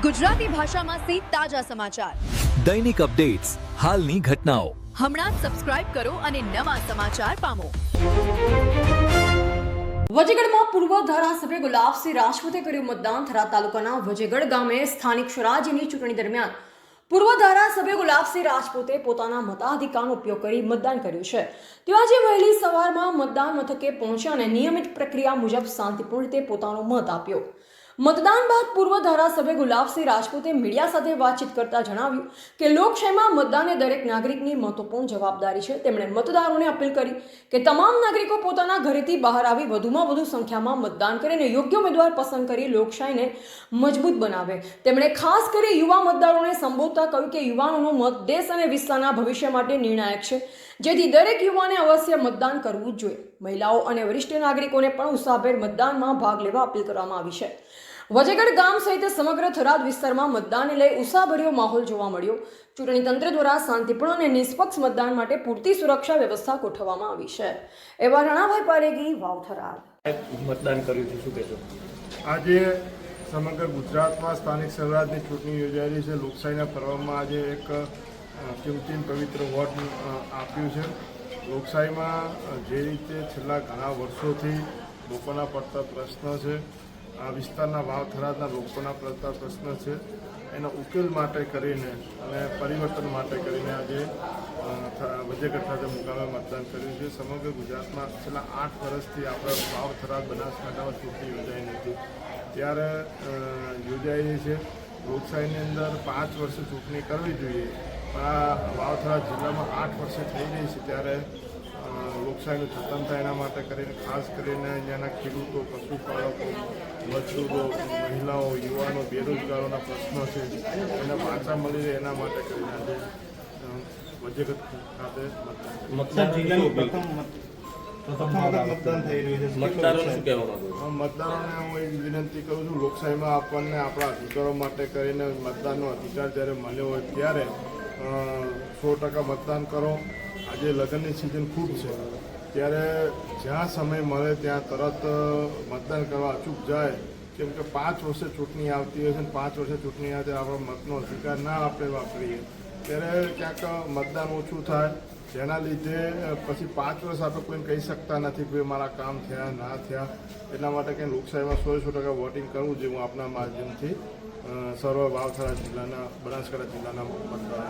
ગુજરાતી ભાષામાં સે તાજા સમાચાર, દૈનિક અપડેટ્સ, હાલની ઘટનાઓ. હમણાં જ સબસ્ક્રાઇબ કરો અને નવા સમાચાર પામો. વજેગઢમાં પૂર્વ ધારાસભ્ય ગુલાબસિંહ રાજપૂતે કર્યું મતદાન. થરાદ તાલુકાના વજેગઢ ગામે સ્થાનિક સ્વરાજ્યની ચૂંટણી દરમિયાન પૂર્વ ધારાસભ્ય ગુલાબસિંહ રાજપૂતે પોતાના મતાધિકારનો ઉપયોગ કરી મતદાન કર્યું છે. તેઓ આજે વહેલી સવારમાં મતદાન મથકે પહોંચ્યા અને નિયમિત પ્રક્રિયા મુજબ શાંતિપૂર્ણ રીતે પોતાનો મત આપ્યો. મતદાન બાદ પૂર્વ ધારાસભ્ય ગુલાબસિંહ રાજપૂતે મીડિયા સાથે વાતચીત કરતા જણાવ્યું કે લોકશાહીમાં મતદાન એ દરેક નાગરિકની મહત્વપૂર્ણ જવાબદારી છે. તેમણે મતદારોને અપીલ કરી કે તમામ નાગરિકો પોતાના ઘરેથી બહાર આવી વધુમાં વધુ સંખ્યામાં મતદાન કરીને યોગ્ય ઉમેદવાર પસંદ કરી લોકશાહીને મજબૂત બનાવે. તેમણે ખાસ કરી યુવા મતદારોને સંબોધતા કહ્યું કે યુવાનોનો મત દેશ અને વિશ્વના ભવિષ્ય માટે નિર્ણાયક છે, જેથી દરેક યુવાને અવશ્ય મતદાન કરવું જ જોઈએ. મહિલાઓ અને વરિષ્ઠ નાગરિકોને પણ ઉત્સાહભેર મતદાનમાં ભાગ લેવા અપીલ કરવામાં આવી છે. વજેગઢ ગામ સહિત સમગ્ર થરાદ વિસ્તારમાં મતદાનને લઈ ઉત્સાહભર્યો માહોલ જોવા મળ્યો. ચૂંટણી તંત્ર દ્વારા શાંતિપૂર્ણ અને નિષ્પક્ષ મતદાન માટે પૂરતી સુરક્ષા વ્યવસ્થા ગોઠવવામાં આવી છે. એવા રણાભાઈ પારેગી, વાવ, થરાદ. મતદાન કર્યું છે, શું કહેશો? આજે સમગ્ર ગુજરાતમાં સ્થાનિક સ્વરાજની ચૂંટણી યોજાયેલી છે. લોકશાહીના પર્વમાં આજે એક કિંમતી પવિત્ર વોટ આપ્યું છે. લોકશાહીમાં જે રીતે છેલ્લા ઘણા વર્ષોથી લોકોના પડતા પ્રશ્ન છે, આ વિસ્તારના વાવ થરાદના લોકોના પડતા પ્રશ્ન છે, એનો ઉકેલ માટે કરીને અને પરિવર્તન માટે કરીને આજે વજેગઢ ખાતે મુકામે મતદાન કર્યું છે. સમગ્ર ગુજરાતમાં છેલ્લા 8 વર્ષથી આપણે વાવ થરાદ બનાસકાંઠામાં ચૂંટણી યોજાઈ નથી, ત્યારે યોજાયેલી છે. લોકશાહીની અંદર 5 વર્ષે ચૂંટણી કરવી જોઈએ, પણ આ વાવ થરાદ જિલ્લામાં 8 વર્ષે થઈ રહી છે. ત્યારે લોકશાહીનું જતન થાય એના માટે કરીને ખાસ કરીને અહીંયાના ખેડૂતો, પશુપાલકો, મજદૂરો, મહિલાઓ, યુવાનો, બેરોજગારોના પ્રશ્નો છે, એને પાછા મળી રહે એના માટે કરીને આજે વજેગઢ ખાતે મતદારોને શું કહેવા માંગુ? મતદારોને હું એક વિનંતી કરું છું, લોકશાહીમાં આપણને આપણા અધિકારો માટે કરીને મતદાનનો અધિકાર જ્યારે મળ્યો હોય ત્યારે 100% મતદાન કરો. આજે લગ્નની સિઝન ખૂબ છે, ત્યારે જ્યાં સમય મળે ત્યાં તરત મતદાન કરવા અચૂક જાય. કેમ કે 5 વર્ષે ચૂંટણી આવતી હોય છે અને 5 વર્ષે ચૂંટણી આવે ત્યારે આપણો મતનો અધિકાર ના આપણે વાપરીએ, ત્યારે ક્યાંક મતદાન ઓછું થાય, જેના લીધે પછી 5 વર્ષ આપણે કોઈને કહી શકતા નથી કે મારા કામ થયા ના થયા. એટલા માટે કંઈ લોકશાહીમાં 100% વોટિંગ કરવું જોઈએ. હું આપના માધ્યમથી સર્વ વાવ થરાદ જિલ્લાના, બનાસકાંઠા જિલ્લાના મતદારો